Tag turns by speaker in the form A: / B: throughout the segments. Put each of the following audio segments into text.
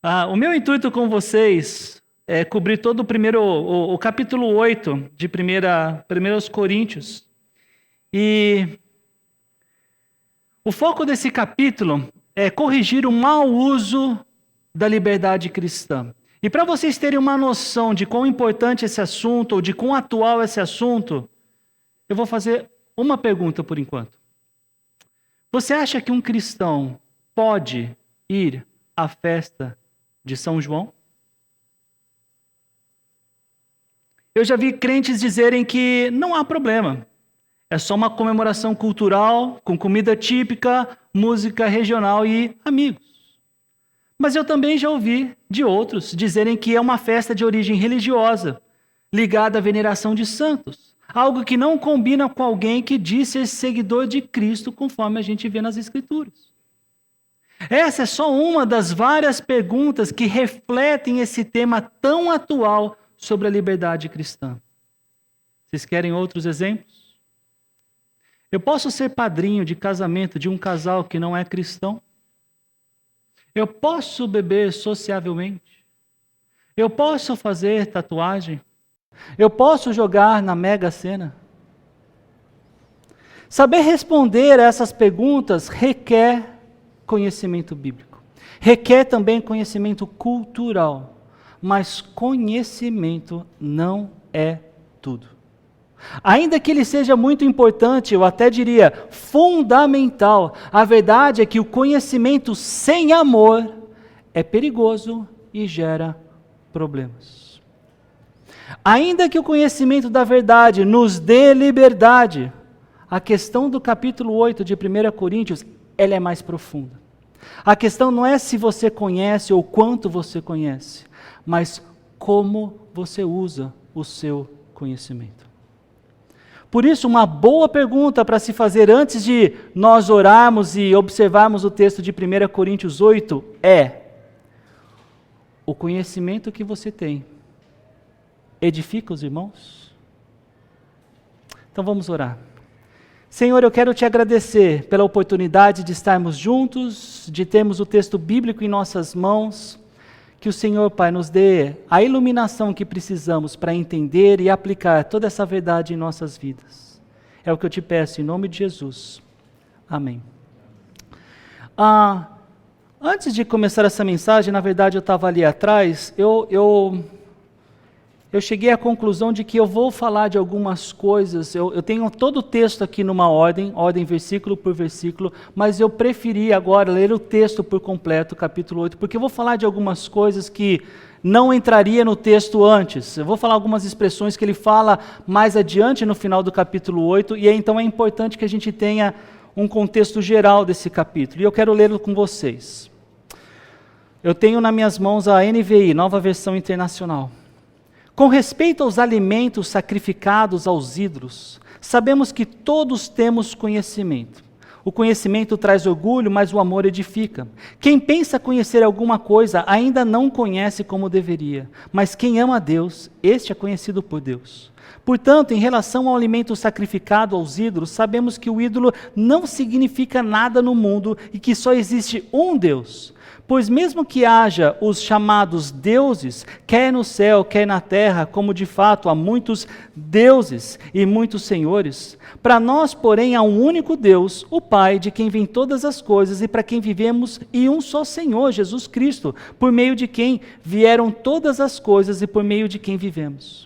A: O meu intuito com vocês é cobrir todo o capítulo 8 de 1 Coríntios. E o foco desse capítulo é corrigir o mau uso da liberdade cristã. E para vocês terem uma noção de quão importante esse assunto, ou de quão atual esse assunto, eu vou fazer uma pergunta por enquanto. Você acha que um cristão pode ir à festa de São João? Eu já vi crentes dizerem que não há problema. É só uma comemoração cultural, com comida típica, música regional e amigos. Mas eu também já ouvi de outros dizerem que é uma festa de origem religiosa, ligada à veneração de santos. Algo que não combina com alguém que diz ser seguidor de Cristo, conforme a gente vê nas Escrituras. Essa é só uma das várias perguntas que refletem esse tema tão atual sobre a liberdade cristã. Vocês querem outros exemplos? Eu posso ser padrinho de casamento de um casal que não é cristão? Eu posso beber sociavelmente? Eu posso fazer tatuagem? Eu posso jogar na Mega Sena? Saber responder a essas perguntas requer conhecimento bíblico. Requer também conhecimento cultural. Mas conhecimento não é tudo. Ainda que ele seja muito importante, eu até diria fundamental, a verdade é que o conhecimento sem amor é perigoso e gera problemas. Ainda que o conhecimento da verdade nos dê liberdade, a questão do capítulo 8 de 1 Coríntios, ela é mais profunda. A questão não é se você conhece ou quanto você conhece, mas como você usa o seu conhecimento. Por isso, uma boa pergunta para se fazer antes de nós orarmos e observarmos o texto de 1 Coríntios 8 é: o conhecimento que você tem edifica os irmãos? Então vamos orar. Senhor, eu quero te agradecer pela oportunidade de estarmos juntos, de termos o texto bíblico em nossas mãos. Que o Senhor, Pai, nos dê a iluminação que precisamos para entender e aplicar toda essa verdade em nossas vidas. É o que eu te peço, em nome de Jesus. Amém. Antes de começar essa mensagem, na verdade eu estava ali atrás, eu cheguei à conclusão de que eu vou falar de algumas coisas. Eu tenho todo o texto aqui numa ordem versículo por versículo, mas eu preferi agora ler o texto por completo, capítulo 8, porque eu vou falar de algumas coisas que não entraria no texto antes. Eu vou falar algumas expressões que ele fala mais adiante no final do capítulo 8, e então é importante que a gente tenha um contexto geral desse capítulo, e eu quero lê-lo com vocês. Eu tenho nas minhas mãos a NVI, Nova Versão Internacional. Com respeito aos alimentos sacrificados aos ídolos, sabemos que todos temos conhecimento. O conhecimento traz orgulho, mas o amor edifica. Quem pensa conhecer alguma coisa ainda não conhece como deveria, mas quem ama a Deus, este é conhecido por Deus. Portanto, em relação ao alimento sacrificado aos ídolos, sabemos que o ídolo não significa nada no mundo e que só existe um Deus. Pois mesmo que haja os chamados deuses, quer no céu, quer na terra, como de fato há muitos deuses e muitos senhores, para nós, porém, há um único Deus, o Pai, de quem vêm todas as coisas e para quem vivemos, e um só Senhor, Jesus Cristo, por meio de quem vieram todas as coisas e por meio de quem vivemos.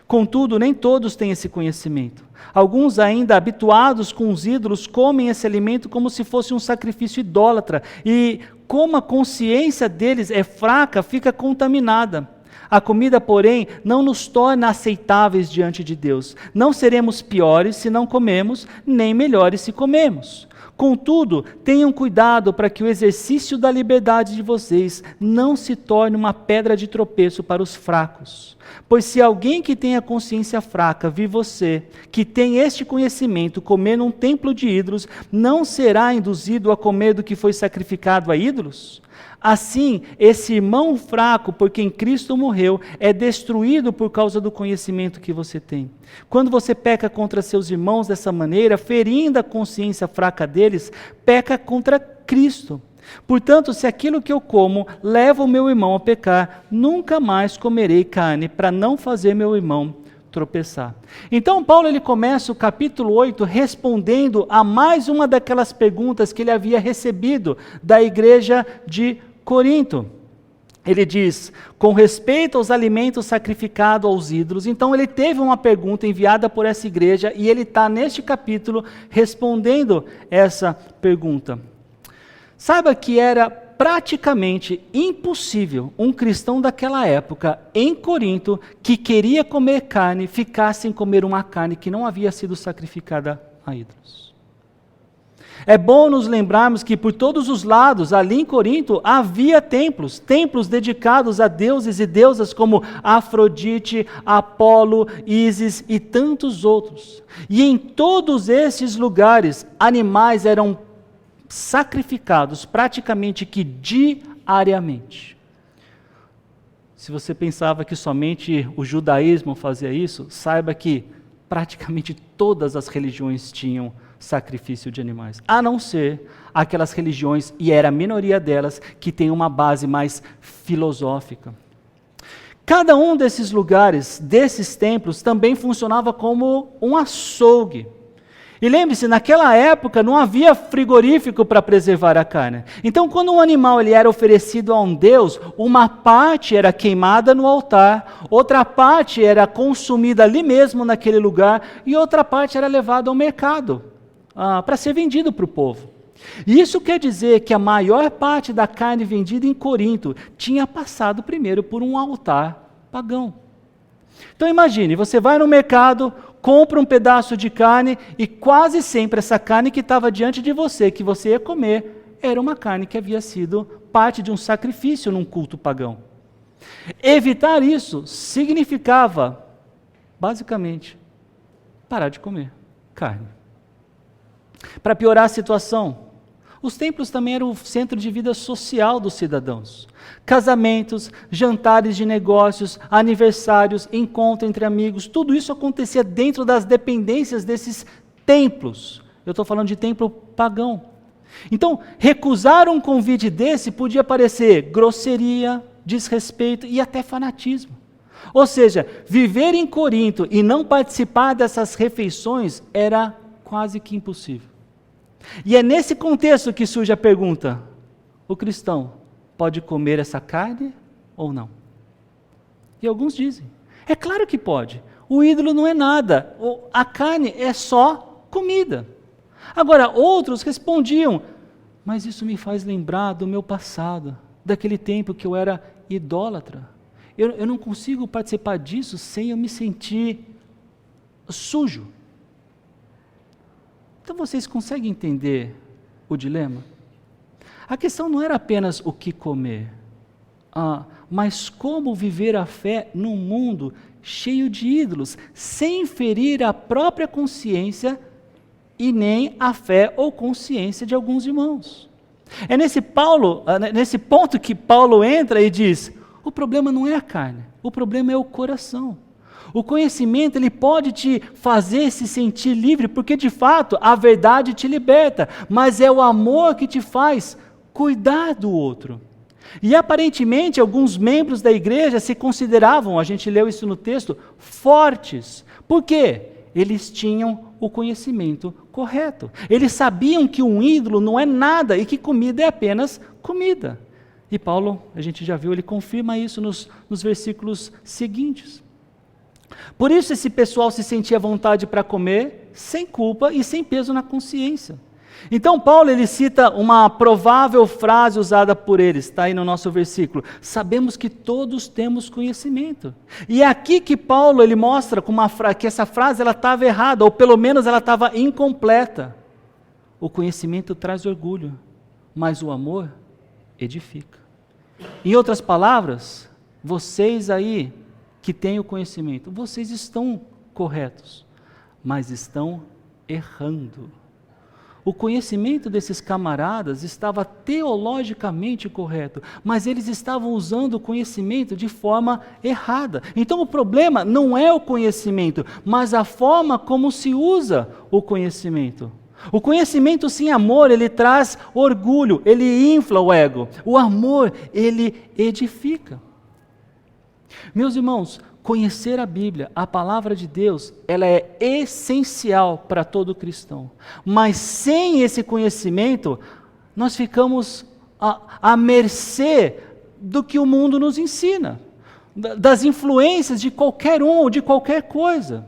A: Contudo, nem todos têm esse conhecimento. Alguns, ainda habituados com os ídolos, comem esse alimento como se fosse um sacrifício idólatra, e como a consciência deles é fraca, fica contaminada. A comida, porém, não nos torna aceitáveis diante de Deus. Não seremos piores se não comemos, nem melhores se comemos. Contudo, tenham cuidado para que o exercício da liberdade de vocês não se torne uma pedra de tropeço para os fracos. Pois se alguém que tem a consciência fraca vir você, que tem este conhecimento, comer num templo de ídolos, não será induzido a comer do que foi sacrificado a ídolos? Assim, esse irmão fraco por quem Cristo morreu é destruído por causa do conhecimento que você tem. Quando você peca contra seus irmãos dessa maneira, ferindo a consciência fraca deles, peca contra Cristo. Portanto, se aquilo que eu como leva o meu irmão a pecar, nunca mais comerei carne, para não fazer meu irmão tropeçar. Então Paulo ele começa o capítulo 8 respondendo a mais uma daquelas perguntas que ele havia recebido da igreja de Corinto. Ele diz, com respeito aos alimentos sacrificados aos ídolos. Então ele teve uma pergunta enviada por essa igreja e ele está neste capítulo respondendo essa pergunta. Saiba que era praticamente impossível um cristão daquela época, em Corinto, que queria comer carne, ficar sem comer uma carne que não havia sido sacrificada a ídolos. É bom nos lembrarmos que por todos os lados, ali em Corinto, havia templos dedicados a deuses e deusas como Afrodite, Apolo, Ísis e tantos outros. E em todos esses lugares, animais eram sacrificados praticamente que diariamente. Se você pensava que somente o judaísmo fazia isso, saiba que praticamente todas as religiões tinham sacrifício de animais, a não ser aquelas religiões, e era a minoria delas, que tem uma base mais filosófica. Cada um desses lugares, desses templos, também funcionava como um açougue. E lembre-se, naquela época não havia frigorífico para preservar a carne. Então, quando um animal ele era oferecido a um deus, uma parte era queimada no altar, outra parte era consumida ali mesmo naquele lugar, e outra parte era levada ao mercado, para ser vendido para o povo. E isso quer dizer que a maior parte da carne vendida em Corinto tinha passado primeiro por um altar pagão. Então imagine, você vai no mercado, compra um pedaço de carne e quase sempre essa carne que estava diante de você, que você ia comer, era uma carne que havia sido parte de um sacrifício num culto pagão. Evitar isso significava, basicamente, parar de comer carne. Para piorar a situação, os templos também eram o centro de vida social dos cidadãos. Casamentos, jantares de negócios, aniversários, encontro entre amigos, tudo isso acontecia dentro das dependências desses templos. Eu estou falando de templo pagão. Então, recusar um convite desse podia parecer grosseria, desrespeito e até fanatismo. Ou seja, viver em Corinto e não participar dessas refeições era quase que impossível. E é nesse contexto que surge a pergunta: o cristão pode comer essa carne ou não? E alguns dizem, é claro que pode, o ídolo não é nada, a carne é só comida. Agora, outros respondiam, mas isso me faz lembrar do meu passado, daquele tempo que eu era idólatra. Eu não consigo participar disso sem eu me sentir sujo. Então vocês conseguem entender o dilema? A questão não era apenas o que comer, mas como viver a fé num mundo cheio de ídolos, sem ferir a própria consciência e nem a fé ou consciência de alguns irmãos. É nesse ponto que Paulo entra e diz, o problema não é a carne, o problema é o coração. O conhecimento ele pode te fazer se sentir livre, porque de fato a verdade te liberta, mas é o amor que te faz cuidar do outro. E aparentemente alguns membros da igreja se consideravam, a gente leu isso no texto, fortes. Por quê? Eles tinham o conhecimento correto. Eles sabiam que um ídolo não é nada e que comida é apenas comida. E Paulo, a gente já viu, ele confirma isso nos versículos seguintes. Por isso esse pessoal se sentia à vontade para comer, sem culpa e sem peso na consciência. Então Paulo ele cita uma provável frase usada por eles, está aí no nosso versículo. Sabemos que todos temos conhecimento. E é aqui que Paulo ele mostra que essa frase ela estava errada, ou pelo menos ela estava incompleta. O conhecimento traz orgulho, mas o amor edifica. Em outras palavras, vocês aí que têm o conhecimento, vocês estão corretos, mas estão errando. O conhecimento desses camaradas estava teologicamente correto, mas eles estavam usando o conhecimento de forma errada. Então o problema não é o conhecimento, mas a forma como se usa o conhecimento. O conhecimento sem amor, ele traz orgulho, ele infla o ego. O amor, ele edifica. Meus irmãos, conhecer a Bíblia, a palavra de Deus, ela é essencial para todo cristão. Mas sem esse conhecimento, nós ficamos à mercê do que o mundo nos ensina, das influências de qualquer um ou de qualquer coisa.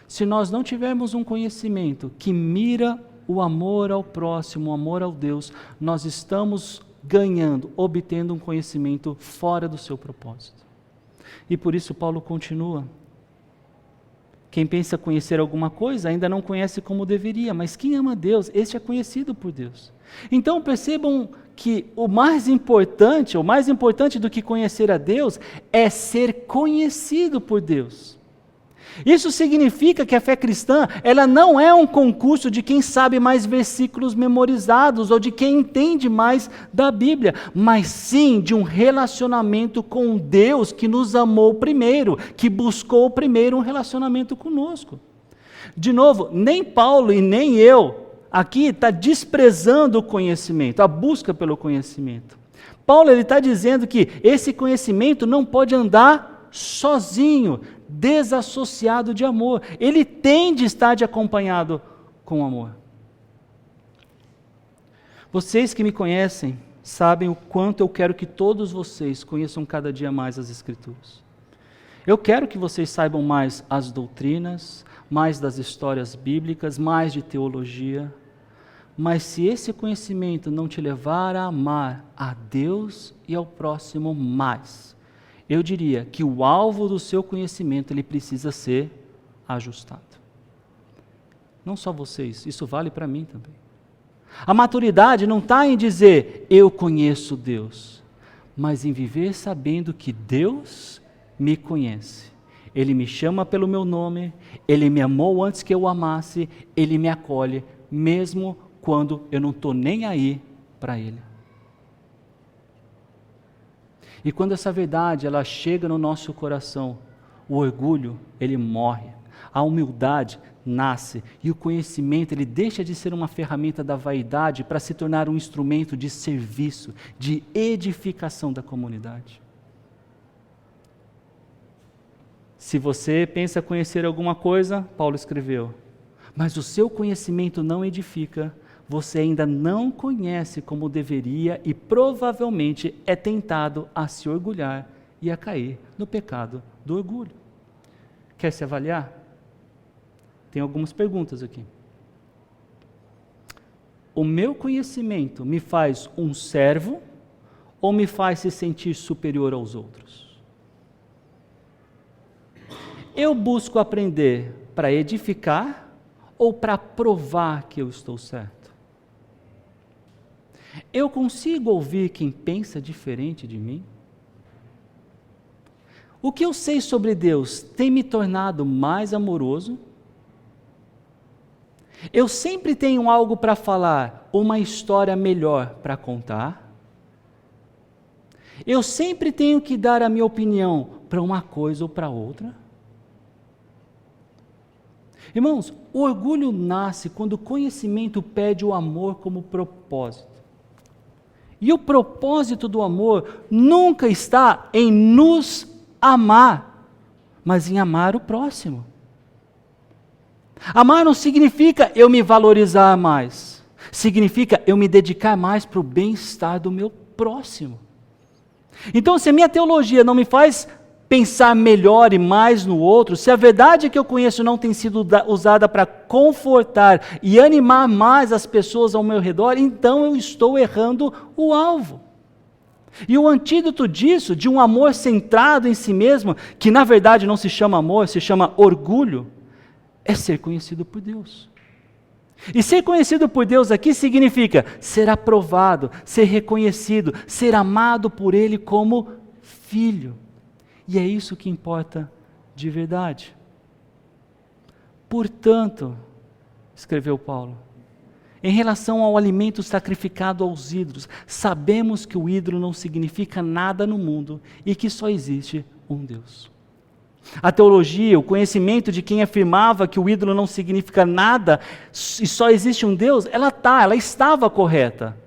A: Se nós não tivermos um conhecimento que mira o amor ao próximo, o amor ao Deus, nós estamos obtendo um conhecimento fora do seu propósito. E por isso Paulo continua. Quem pensa conhecer alguma coisa ainda não conhece como deveria, mas quem ama Deus, este é conhecido por Deus. Então percebam que o mais importante do que conhecer a Deus é ser conhecido por Deus. Isso significa que a fé cristã, ela não é um concurso de quem sabe mais versículos memorizados ou de quem entende mais da Bíblia, mas sim de um relacionamento com Deus que nos amou primeiro, que buscou primeiro um relacionamento conosco. De novo, nem Paulo e nem eu aqui está desprezando o conhecimento, a busca pelo conhecimento. Paulo está dizendo que esse conhecimento não pode andar sozinho, desassociado de amor. Ele tem de estar acompanhado com amor. Vocês que me conhecem sabem o quanto eu quero que todos vocês conheçam cada dia mais as Escrituras. Eu quero que vocês saibam mais as doutrinas, mais das histórias bíblicas, mais de teologia. Mas se esse conhecimento não te levar a amar a Deus e ao próximo mais, eu diria que o alvo do seu conhecimento, ele precisa ser ajustado. Não só vocês, isso vale para mim também. A maturidade não está em dizer, eu conheço Deus, mas em viver sabendo que Deus me conhece. Ele me chama pelo meu nome, Ele me amou antes que eu o amasse, Ele me acolhe, mesmo quando eu não estou nem aí para Ele. E quando essa verdade ela chega no nosso coração, o orgulho ele morre, a humildade nasce e o conhecimento ele deixa de ser uma ferramenta da vaidade para se tornar um instrumento de serviço, de edificação da comunidade. Se você pensa conhecer alguma coisa, Paulo escreveu, mas o seu conhecimento não edifica, você ainda não conhece como deveria e provavelmente é tentado a se orgulhar e a cair no pecado do orgulho. Quer se avaliar? Tem algumas perguntas aqui. O meu conhecimento me faz um servo ou me faz se sentir superior aos outros? Eu busco aprender para edificar ou para provar que eu estou certo? Eu consigo ouvir quem pensa diferente de mim? O que eu sei sobre Deus tem me tornado mais amoroso? Eu sempre tenho algo para falar, uma história melhor para contar? Eu sempre tenho que dar a minha opinião para uma coisa ou para outra? Irmãos, o orgulho nasce quando o conhecimento pede o amor como propósito. E o propósito do amor nunca está em nos amar, mas em amar o próximo. Amar não significa eu me valorizar mais, significa eu me dedicar mais para o bem-estar do meu próximo. Então, se a minha teologia não me faz pensar melhor e mais no outro, se a verdade que eu conheço não tem sido usada para confortar e animar mais as pessoas ao meu redor, então eu estou errando o alvo. E o antídoto disso, de um amor centrado em si mesmo, que na verdade não se chama amor, se chama orgulho, é ser conhecido por Deus. E ser conhecido por Deus aqui significa ser aprovado, ser reconhecido, ser amado por Ele como filho. E é isso que importa de verdade. Portanto, escreveu Paulo, em relação ao alimento sacrificado aos ídolos, sabemos que o ídolo não significa nada no mundo e que só existe um Deus. A teologia, o conhecimento de quem afirmava que o ídolo não significa nada e só existe um Deus, ela estava correta.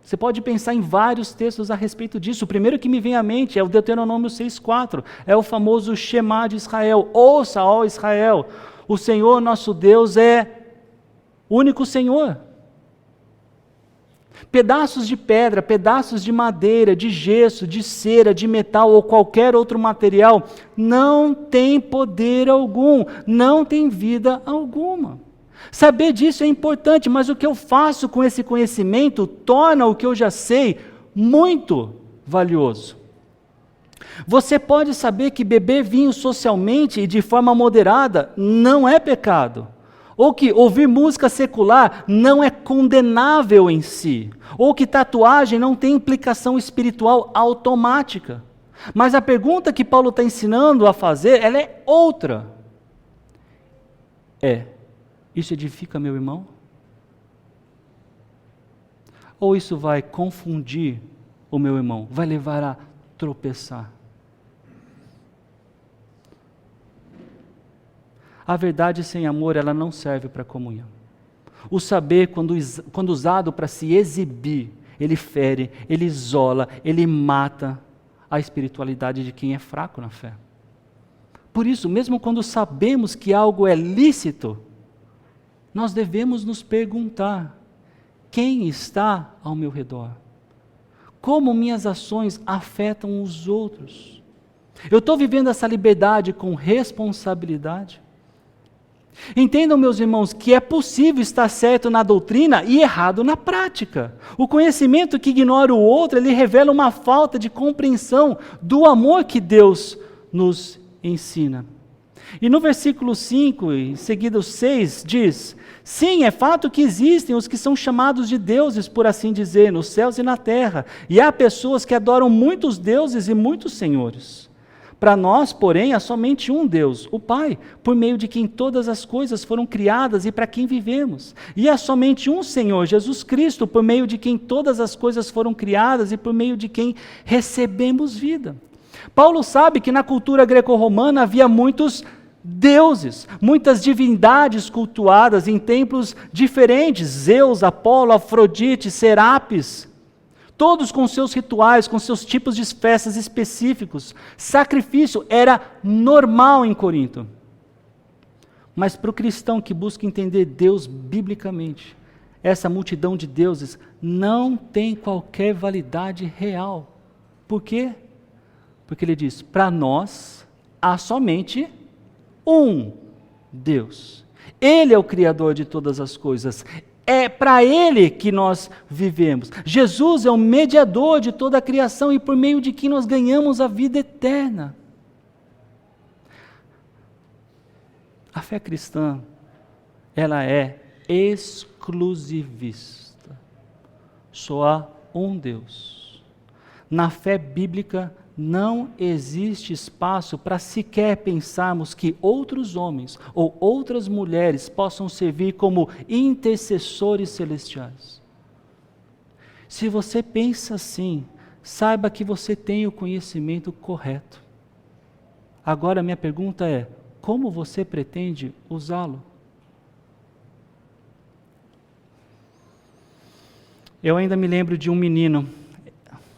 A: Você pode pensar em vários textos a respeito disso. O primeiro que me vem à mente é o Deuteronômio 6,4. É o famoso Shema de Israel. Ouça, ó Israel, o Senhor nosso Deus é o único Senhor. Pedaços de pedra, pedaços de madeira, de gesso, de cera, de metal ou qualquer outro material não tem poder algum, não tem vida alguma. Saber disso é importante, mas o que eu faço com esse conhecimento torna o que eu já sei muito valioso. Você pode saber que beber vinho socialmente e de forma moderada não é pecado. Ou que ouvir música secular não é condenável em si. Ou que tatuagem não tem implicação espiritual automática. Mas a pergunta que Paulo está ensinando a fazer, ela é outra. Isso edifica meu irmão? Ou isso vai confundir o meu irmão? Vai levar a tropeçar? A verdade sem amor, ela não serve para comunhão. O saber, quando usado para se exibir, ele fere, ele isola, ele mata a espiritualidade de quem é fraco na fé. Por isso, mesmo quando sabemos que algo é lícito, nós devemos nos perguntar: quem está ao meu redor? Como minhas ações afetam os outros? Eu estou vivendo essa liberdade com responsabilidade? Entendam, meus irmãos, que é possível estar certo na doutrina e errado na prática. O conhecimento que ignora o outro, ele revela uma falta de compreensão do amor que Deus nos ensina. E no versículo 5, em seguida o 6, diz: sim, é fato que existem os que são chamados de deuses, por assim dizer, nos céus e na terra, e há pessoas que adoram muitos deuses e muitos senhores. Para nós, porém, há somente um Deus, o Pai, por meio de quem todas as coisas foram criadas e para quem vivemos. E há somente um Senhor, Jesus Cristo, por meio de quem todas as coisas foram criadas e por meio de quem recebemos vida. Paulo sabe que na cultura greco-romana havia muitos deuses, muitas divindades cultuadas em templos diferentes, Zeus, Apolo, Afrodite, Serapis, todos com seus rituais, com seus tipos de festas específicos. Sacrifício era normal em Corinto. Mas para o cristão que busca entender Deus biblicamente, essa multidão de deuses não tem qualquer validade real. Por quê? Porque ele diz: para nós há somente um Deus. Ele é o Criador de todas as coisas. É para Ele que nós vivemos. Jesus é o mediador de toda a criação e por meio de quem nós ganhamos a vida eterna. A fé cristã, ela é exclusivista. Só há um Deus. Na fé bíblica, não existe espaço para sequer pensarmos que outros homens ou outras mulheres possam servir como intercessores celestiais. Se você pensa assim, saiba que você tem o conhecimento correto. Agora, minha pergunta é: como você pretende usá-lo? Eu ainda me lembro de um menino,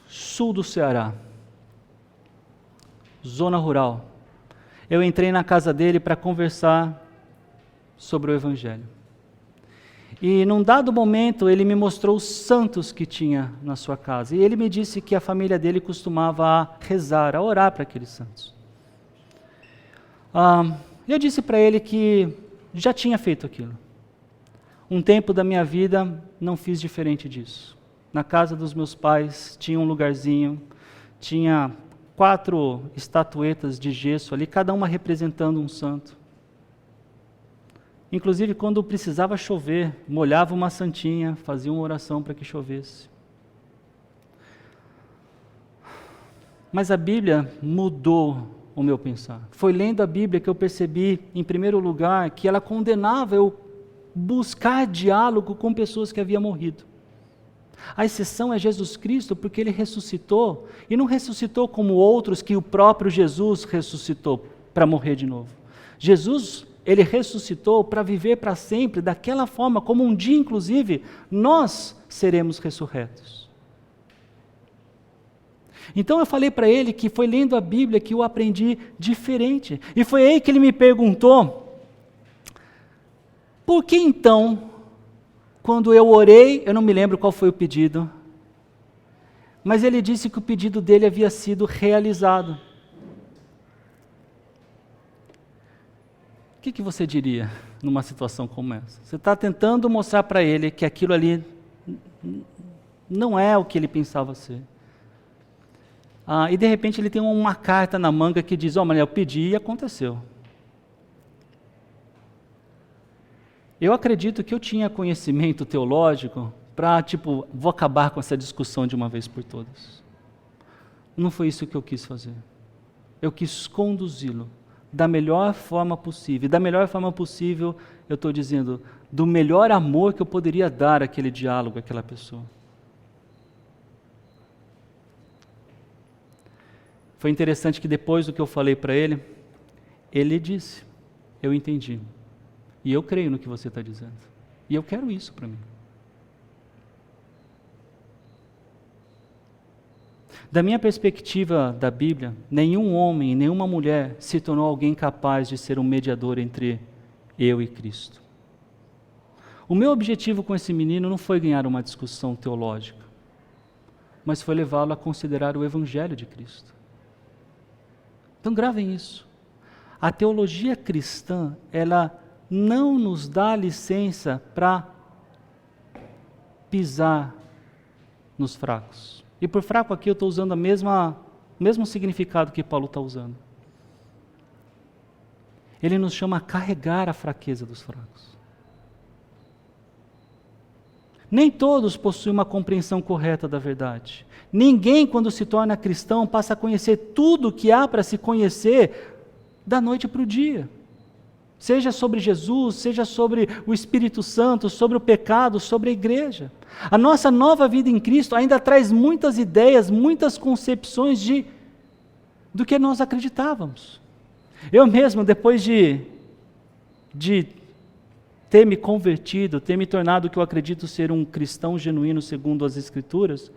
A: sul do Ceará, zona rural. Eu entrei na casa dele para conversar sobre o Evangelho. E num dado momento ele me mostrou os santos que tinha na sua casa. E ele me disse que a família dele costumava rezar, a orar para aqueles santos. Eu disse para ele que já tinha feito aquilo. Um tempo da minha vida não fiz diferente disso. Na casa dos meus pais tinha um lugarzinho, tinha 4 estatuetas de gesso ali, cada uma representando um santo. Inclusive, quando precisava chover, molhava uma santinha, fazia uma oração para que chovesse. Mas a Bíblia mudou o meu pensar. Foi lendo a Bíblia que eu percebi, em primeiro lugar, que ela condenava eu buscar diálogo com pessoas que haviam morrido. A exceção é Jesus Cristo, porque Ele ressuscitou, e não ressuscitou como outros que o próprio Jesus ressuscitou para morrer de novo. Jesus, Ele ressuscitou para viver para sempre, daquela forma, como um dia, inclusive, nós seremos ressurretos. Então eu falei para ele que foi lendo a Bíblia que eu aprendi diferente. E foi aí que ele me perguntou, por que então, quando eu orei, eu não me lembro qual foi o pedido, mas ele disse que o pedido dele havia sido realizado. O que você diria numa situação como essa? Você está tentando mostrar para ele que aquilo ali não é o que ele pensava ser. E de repente ele tem uma carta na manga que diz, mas eu pedi e aconteceu. Eu acredito que eu tinha conhecimento teológico para, vou acabar com essa discussão de uma vez por todas. Não foi isso que eu quis fazer. Eu quis conduzi-lo da melhor forma possível. E da melhor forma possível, eu estou dizendo, do melhor amor que eu poderia dar àquele diálogo, àquela pessoa. Foi interessante que depois do que eu falei para ele, ele disse, eu entendi. E eu creio no que você está dizendo. E eu quero isso para mim. Da minha perspectiva da Bíblia, nenhum homem, nenhuma mulher se tornou alguém capaz de ser um mediador entre eu e Cristo. O meu objetivo com esse menino não foi ganhar uma discussão teológica, mas foi levá-lo a considerar o Evangelho de Cristo. Então gravem isso. A teologia cristã, ela não nos dá licença para pisar nos fracos. E por fraco aqui eu estou usando o mesmo significado que Paulo está usando. Ele nos chama a carregar a fraqueza dos fracos. Nem todos possuem uma compreensão correta da verdade. Ninguém, quando se torna cristão, passa a conhecer tudo que há para se conhecer da noite para o dia. Seja sobre Jesus, seja sobre o Espírito Santo, sobre o pecado, sobre a igreja. A nossa nova vida em Cristo ainda traz muitas ideias, muitas concepções do que nós acreditávamos. Eu mesmo, depois de ter me convertido, ter me tornado o que eu acredito ser um cristão genuíno segundo as Escrituras,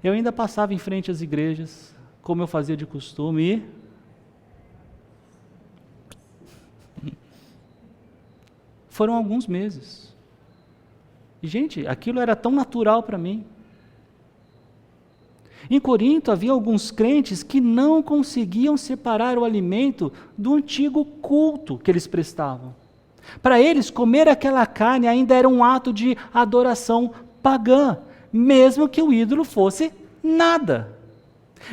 A: eu ainda passava em frente às igrejas, como eu fazia de costume, e foram alguns meses. E, gente, aquilo era tão natural para mim. Em Corinto havia alguns crentes que não conseguiam separar o alimento do antigo culto que eles prestavam. Para eles, comer aquela carne ainda era um ato de adoração pagã, mesmo que o ídolo fosse nada.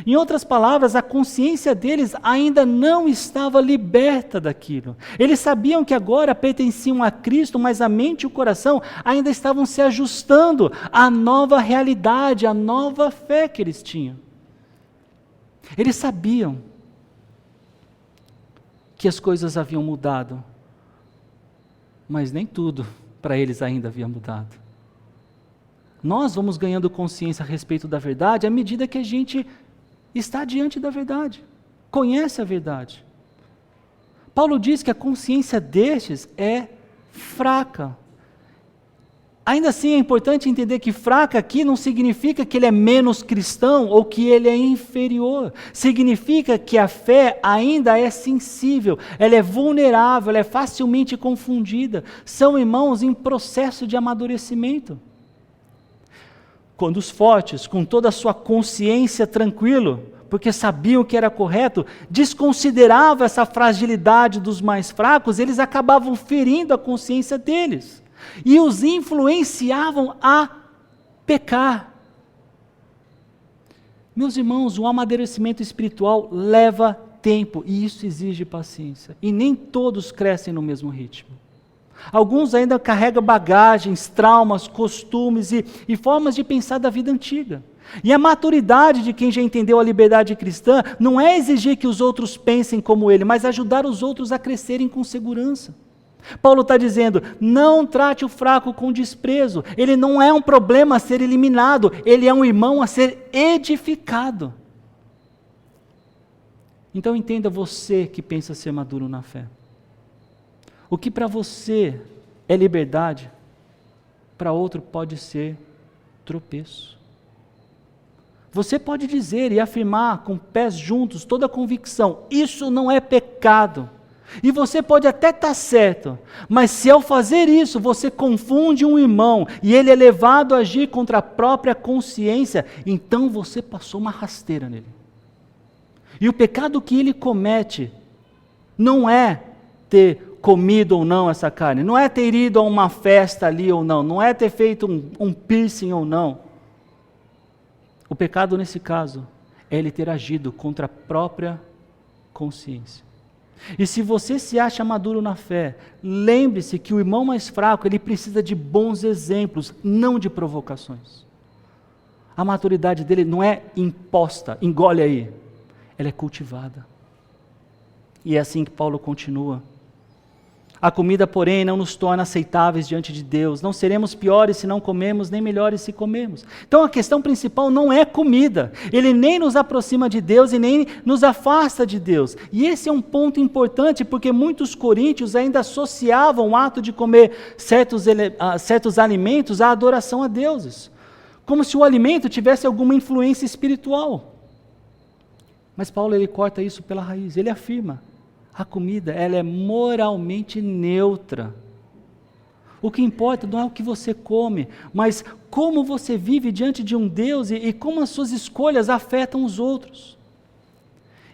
A: Em outras palavras, a consciência deles ainda não estava liberta daquilo. Eles sabiam que agora pertenciam a Cristo, mas a mente e o coração ainda estavam se ajustando à nova realidade, à nova fé que eles tinham. Eles sabiam que as coisas haviam mudado, mas nem tudo para eles ainda havia mudado. Nós vamos ganhando consciência a respeito da verdade à medida que a gente está diante da verdade, conhece a verdade. Paulo diz que a consciência destes é fraca. Ainda assim é importante entender que fraca aqui não significa que ele é menos cristão ou que ele é inferior. Significa que a fé ainda é sensível, ela é vulnerável, ela é facilmente confundida. São irmãos em processo de amadurecimento. Quando os fortes, com toda a sua consciência tranquilo, porque sabiam que era correto, desconsideravam essa fragilidade dos mais fracos, eles acabavam ferindo a consciência deles e os influenciavam a pecar. Meus irmãos, o amadurecimento espiritual leva tempo e isso exige paciência. E nem todos crescem no mesmo ritmo. Alguns ainda carregam bagagens, traumas, costumes e formas de pensar da vida antiga. E a maturidade de quem já entendeu a liberdade cristã não é exigir que os outros pensem como ele, mas ajudar os outros a crescerem com segurança. Paulo está dizendo, não trate o fraco com desprezo. Ele não é um problema a ser eliminado, ele é um irmão a ser edificado. Então entenda você que pensa ser maduro na fé. O que para você é liberdade, para outro pode ser tropeço. Você pode dizer e afirmar com pés juntos toda a convicção, isso não é pecado. E você pode até estar certo, mas se ao fazer isso você confunde um irmão e ele é levado a agir contra a própria consciência, então você passou uma rasteira nele. E o pecado que ele comete não é ter comido ou não essa carne, não é ter ido a uma festa ali ou não, não é ter feito um piercing ou não. O pecado nesse caso é ele ter agido contra a própria consciência. E se você se acha maduro na fé, lembre-se que o irmão mais fraco, ele precisa de bons exemplos, não de provocações. A maturidade dele não é imposta, engole aí, ela é cultivada. E é assim que Paulo continua. A comida, porém, não nos torna aceitáveis diante de Deus. Não seremos piores se não comemos, nem melhores se comemos. Então a questão principal não é comida. Ele nem nos aproxima de Deus e nem nos afasta de Deus. E esse é um ponto importante porque muitos coríntios ainda associavam o ato de comer certos alimentos à adoração a deuses. Como se o alimento tivesse alguma influência espiritual. Mas Paulo ele corta isso pela raiz. Ele afirma. A comida, ela é moralmente neutra. O que importa não é o que você come, mas como você vive diante de um Deus e como as suas escolhas afetam os outros.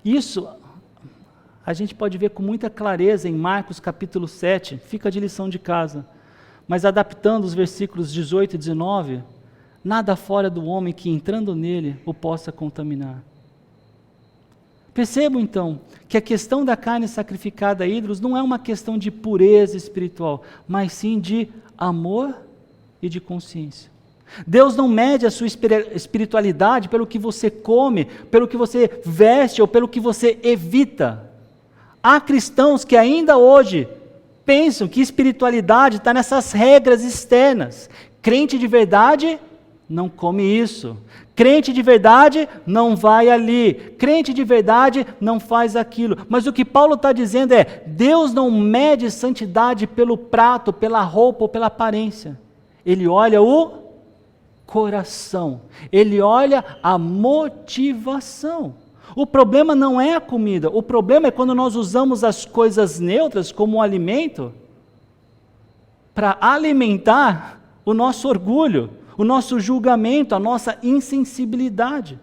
A: Isso a gente pode ver com muita clareza em Marcos capítulo 7, fica de lição de casa. Mas adaptando os versículos 18 e 19, nada fora do homem que entrando nele o possa contaminar. Percebam então que a questão da carne sacrificada a ídolos não é uma questão de pureza espiritual, mas sim de amor e de consciência. Deus não mede a sua espiritualidade pelo que você come, pelo que você veste ou pelo que você evita. Há cristãos que ainda hoje pensam que espiritualidade está nessas regras externas. Crente de verdade não come isso. Crente de verdade não vai ali. Crente de verdade não faz aquilo. Mas o que Paulo está dizendo é: Deus não mede santidade pelo prato, pela roupa ou pela aparência. Ele olha o coração. Ele olha a motivação. O problema não é a comida. O problema é quando nós usamos as coisas neutras como um alimento para alimentar o nosso orgulho, o nosso julgamento, a nossa insensibilidade.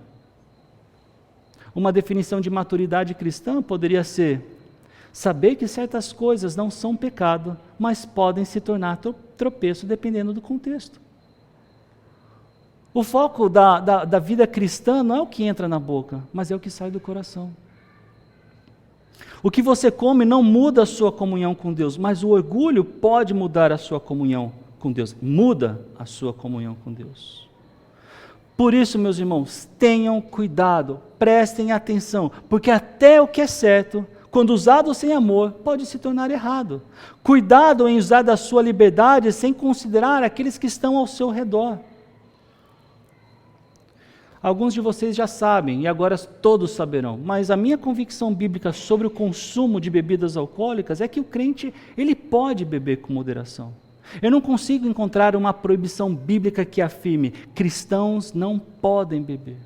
A: Uma definição de maturidade cristã poderia ser saber que certas coisas não são pecado, mas podem se tornar tropeço dependendo do contexto. O foco da vida cristã não é o que entra na boca, mas é o que sai do coração. O que você come não muda a sua comunhão com Deus, mas o orgulho pode mudar a sua comunhão com Deus, muda a sua comunhão com Deus. Por isso, meus irmãos, tenham cuidado, prestem atenção, porque até o que é certo, quando usado sem amor, pode se tornar errado. Cuidado em usar da sua liberdade sem considerar aqueles que estão ao seu redor. Alguns de vocês já sabem, e agora todos saberão, mas a minha convicção bíblica sobre o consumo de bebidas alcoólicas é que o crente, ele pode beber com moderação. Eu não consigo encontrar uma proibição bíblica que afirme, cristãos não podem beber.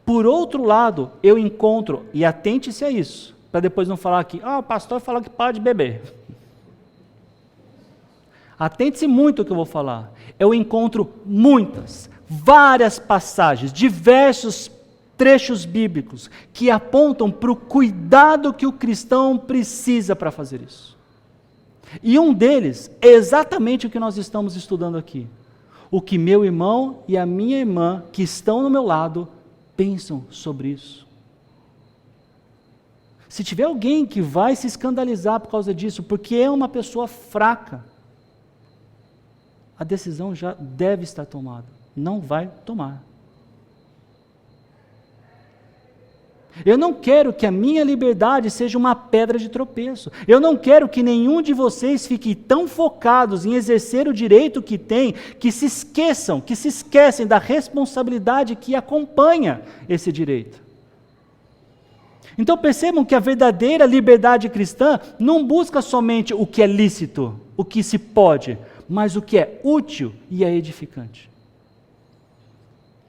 A: Por outro lado, eu encontro, e atente-se a isso, para depois não falar que, o pastor falou que pode beber. Atente-se muito ao que eu vou falar. Eu encontro várias passagens, diversos trechos bíblicos, que apontam para o cuidado que o cristão precisa para fazer isso. E um deles é exatamente o que nós estamos estudando aqui. O que meu irmão e a minha irmã, que estão no meu lado, pensam sobre isso. Se tiver alguém que vai se escandalizar por causa disso, porque é uma pessoa fraca, a decisão já deve estar tomada. Não vai tomar. Eu não quero que a minha liberdade seja uma pedra de tropeço. Eu não quero que nenhum de vocês fique tão focados em exercer o direito que tem, que se esquecem da responsabilidade que acompanha esse direito. Então percebam que a verdadeira liberdade cristã não busca somente o que é lícito, o que se pode, mas o que é útil e é edificante.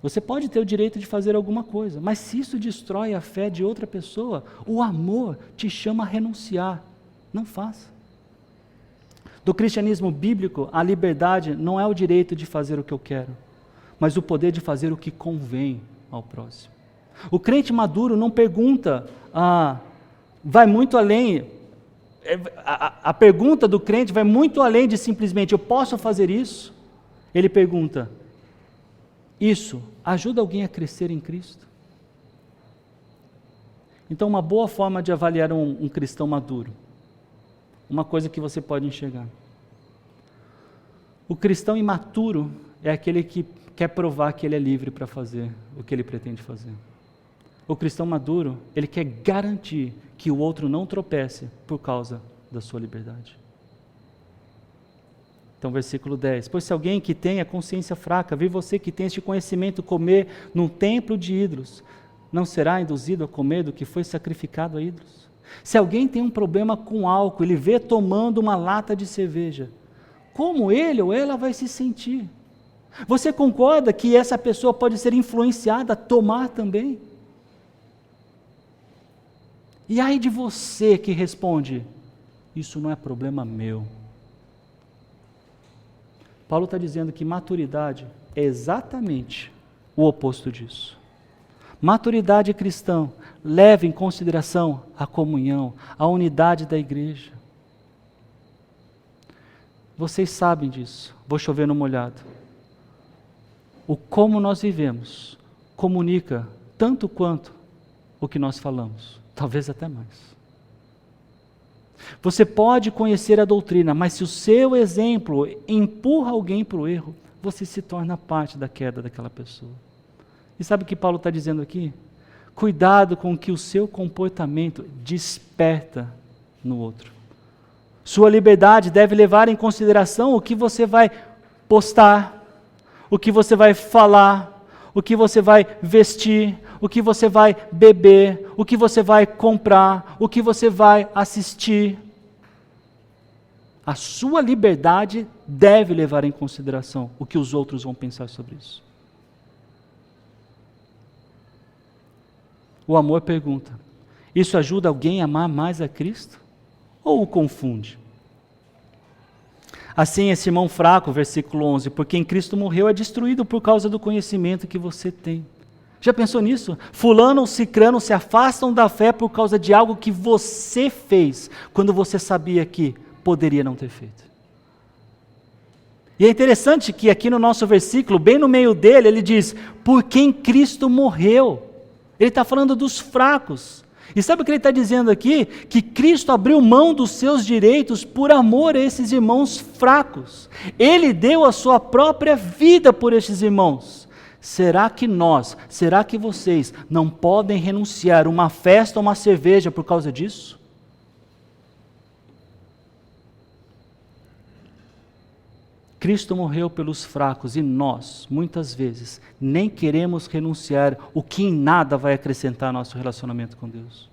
A: Você pode ter o direito de fazer alguma coisa, mas se isso destrói a fé de outra pessoa, o amor te chama a renunciar. Não faça. Do cristianismo bíblico, a liberdade não é o direito de fazer o que eu quero, mas o poder de fazer o que convém ao próximo. O crente maduro não pergunta, vai muito além. A pergunta do crente vai muito além de simplesmente, eu posso fazer isso? Ele pergunta, isso ajuda alguém a crescer em Cristo? Então, uma boa forma de avaliar um cristão maduro, uma coisa que você pode enxergar. O cristão imaturo é aquele que quer provar que ele é livre para fazer o que ele pretende fazer. O cristão maduro, ele quer garantir que o outro não tropece por causa da sua liberdade. Então, versículo 10. Pois se alguém que tem a consciência fraca, vê você que tem este conhecimento comer num templo de ídolos, não será induzido a comer do que foi sacrificado a ídolos? Se alguém tem um problema com álcool, ele vê tomando uma lata de cerveja, como ele ou ela vai se sentir? Você concorda que essa pessoa pode ser influenciada a tomar também? E aí de você que responde, isso não é problema meu. Paulo está dizendo que maturidade é exatamente o oposto disso. Maturidade cristã leva em consideração a comunhão, a unidade da igreja. Vocês sabem disso, vou chover no molhado. O como nós vivemos comunica tanto quanto o que nós falamos, talvez até mais. Você pode conhecer a doutrina, mas se o seu exemplo empurra alguém para o erro, você se torna parte da queda daquela pessoa. E sabe o que Paulo está dizendo aqui? Cuidado com o que o seu comportamento desperta no outro. Sua liberdade deve levar em consideração o que você vai postar, o que você vai falar, o que você vai vestir, o que você vai beber, o que você vai comprar, o que você vai assistir. A sua liberdade deve levar em consideração o que os outros vão pensar sobre isso. O amor pergunta, isso ajuda alguém a amar mais a Cristo? Ou o confunde? Assim, esse irmão fraco, versículo 11, porque em Cristo morreu é destruído por causa do conhecimento que você tem. Já pensou nisso? Fulano ou cicrano se afastam da fé por causa de algo que você fez, quando você sabia que poderia não ter feito. E é interessante que aqui no nosso versículo, bem no meio dele, ele diz, porque em Cristo morreu. Ele está falando dos fracos. E sabe o que ele está dizendo aqui? Que Cristo abriu mão dos seus direitos por amor a esses irmãos fracos. Ele deu a sua própria vida por esses irmãos. Será que vocês não podem renunciar a uma festa ou uma cerveja por causa disso? Cristo morreu pelos fracos e nós, muitas vezes, nem queremos renunciar o que em nada vai acrescentar nosso relacionamento com Deus.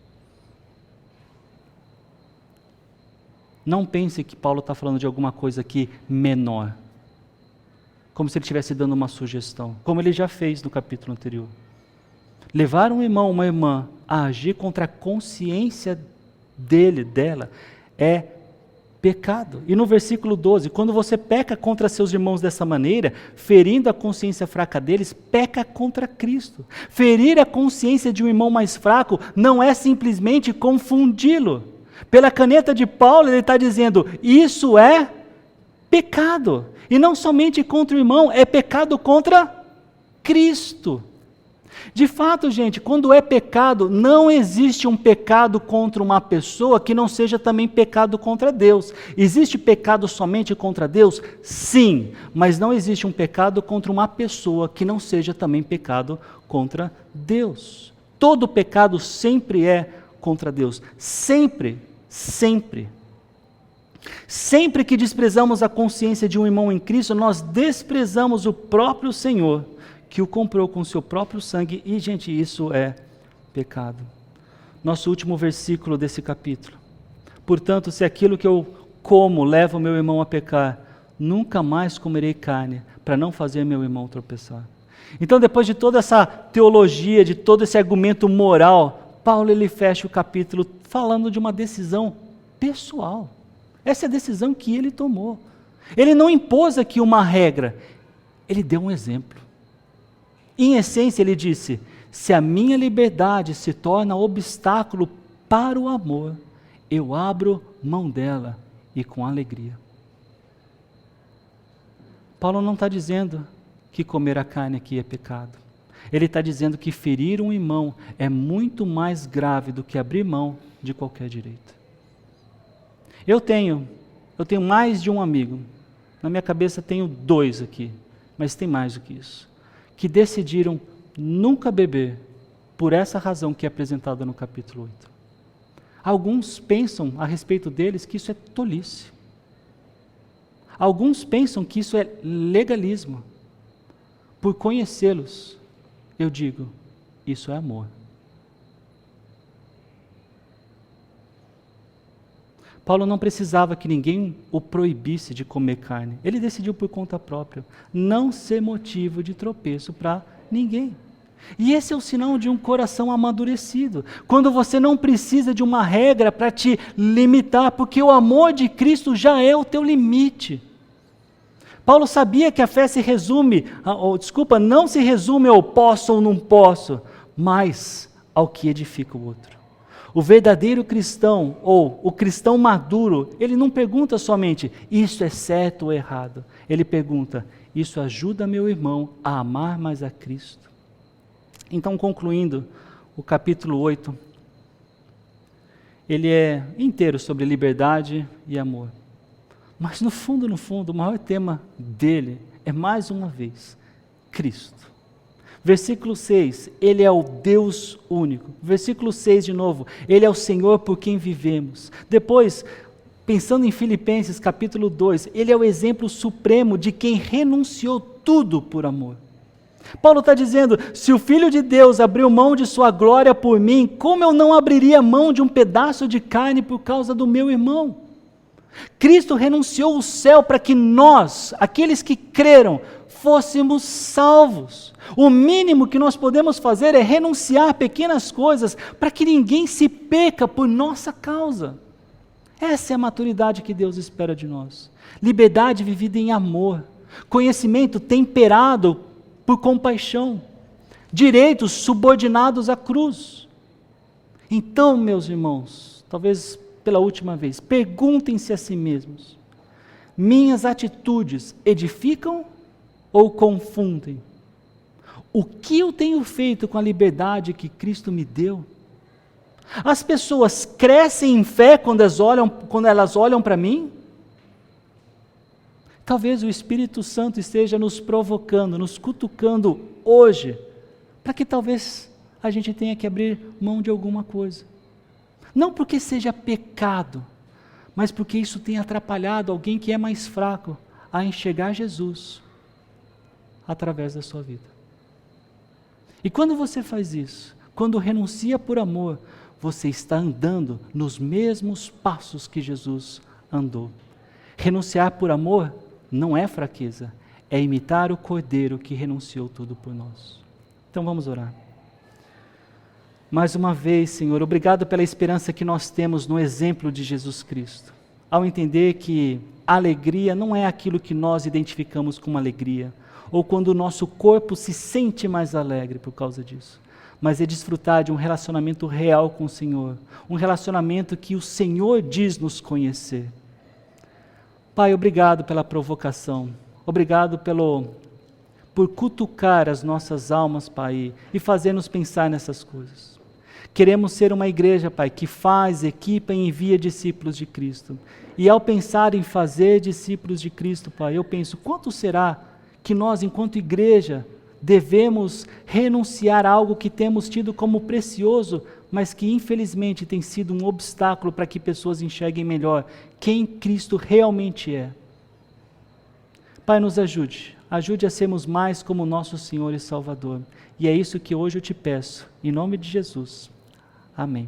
A: Não pense que Paulo está falando de alguma coisa aqui menor, como se ele estivesse dando uma sugestão, como ele já fez no capítulo anterior. Levar um irmão, uma irmã, a agir contra a consciência dela, é pecado. E no versículo 12, quando você peca contra seus irmãos dessa maneira, ferindo a consciência fraca deles, peca contra Cristo. Ferir a consciência de um irmão mais fraco não é simplesmente confundi-lo. Pela caneta de Paulo, ele está dizendo, isso é pecado. E não somente contra o irmão, é pecado contra Cristo. De fato, gente, quando é pecado, não existe um pecado contra uma pessoa que não seja também pecado contra Deus. Existe pecado somente contra Deus? Sim, mas não existe um pecado contra uma pessoa que não seja também pecado contra Deus. todo pecado sempre é contra Deus. Sempre, sempre. Sempre que desprezamos a consciência de um irmão em Cristo, nós desprezamos o próprio Senhor, que o comprou com o seu próprio sangue, e, gente, isso é pecado. Nosso último versículo desse capítulo. Portanto, se aquilo que eu como leva o meu irmão a pecar, nunca mais comerei carne, para não fazer meu irmão tropeçar. Então, depois de toda essa teologia, de todo esse argumento moral, Paulo ele fecha o capítulo falando de uma decisão pessoal. Essa é a decisão que ele tomou. Ele não impôs aqui uma regra, ele deu um exemplo. Em essência, ele disse: se a minha liberdade se torna obstáculo para o amor, eu abro mão dela e com alegria. Paulo não está dizendo que comer a carne aqui é pecado. Ele está dizendo que ferir um irmão é muito mais grave do que abrir mão de qualquer direito. Eu tenho mais de um amigo, na minha cabeça tenho 2 aqui, mas tem mais do que isso, que decidiram nunca beber por essa razão que é apresentada no capítulo 8. Alguns pensam a respeito deles que isso é tolice. Alguns pensam que isso é legalismo. Por conhecê-los, eu digo, isso é amor. Paulo não precisava que ninguém o proibisse de comer carne. Ele decidiu por conta própria não ser motivo de tropeço para ninguém. E esse é o sinal de um coração amadurecido. Quando você não precisa de uma regra para te limitar, porque o amor de Cristo já é o teu limite. Paulo sabia que a fé não se resume ao posso ou não posso, mas ao que edifica o outro. O verdadeiro cristão, ou o cristão maduro, ele não pergunta somente, isso é certo ou errado. Ele pergunta, isso ajuda meu irmão a amar mais a Cristo? Então, concluindo, o capítulo 8, ele é inteiro sobre liberdade e amor. Mas no fundo, o maior tema dele é, mais uma vez, Cristo. Versículo 6, ele é o Deus único. Versículo 6 de novo, ele é o Senhor por quem vivemos. Depois, pensando em Filipenses capítulo 2, ele é o exemplo supremo de quem renunciou tudo por amor. Paulo está dizendo, se o Filho de Deus abriu mão de sua glória por mim, como eu não abriria mão de um pedaço de carne por causa do meu irmão? Cristo renunciou o céu para que nós, aqueles que creram, fôssemos salvos. O mínimo que nós podemos fazer é renunciar a pequenas coisas para que ninguém se perca por nossa causa. Essa é a maturidade que Deus espera de nós. Liberdade vivida em amor, conhecimento temperado por compaixão, direitos subordinados à cruz. Então, meus irmãos, talvez pela última vez, perguntem-se a si mesmos: minhas atitudes edificam ou confundem? O que eu tenho feito com a liberdade que Cristo me deu? As pessoas crescem em fé quando elas olham para mim? Talvez o Espírito Santo esteja nos provocando, nos cutucando hoje, para que talvez a gente tenha que abrir mão de alguma coisa. Não porque seja pecado, mas porque isso tem atrapalhado alguém que é mais fraco a enxergar Jesus através da sua vida. E quando você faz isso, quando renuncia por amor, você está andando nos mesmos passos que Jesus andou. Renunciar por amor não é fraqueza, é imitar o Cordeiro que renunciou tudo por nós. Então vamos orar. Mais uma vez, Senhor, obrigado pela esperança que nós temos no exemplo de Jesus Cristo. Ao entender que a alegria não é aquilo que nós identificamos como alegria, ou quando o nosso corpo se sente mais alegre por causa disso, mas é desfrutar de um relacionamento real com o Senhor, um relacionamento que o Senhor diz nos conhecer. Pai, obrigado pela provocação, obrigado por cutucar as nossas almas, Pai, e fazer-nos pensar nessas coisas. Queremos ser uma igreja, Pai, que faz, equipa e envia discípulos de Cristo. E ao pensar em fazer discípulos de Cristo, Pai, eu penso, quanto será que nós, enquanto igreja, devemos renunciar a algo que temos tido como precioso, mas que infelizmente tem sido um obstáculo para que pessoas enxerguem melhor quem Cristo realmente é. Pai, nos ajude a sermos mais como nosso Senhor e Salvador. E é isso que hoje eu te peço, em nome de Jesus. Amém.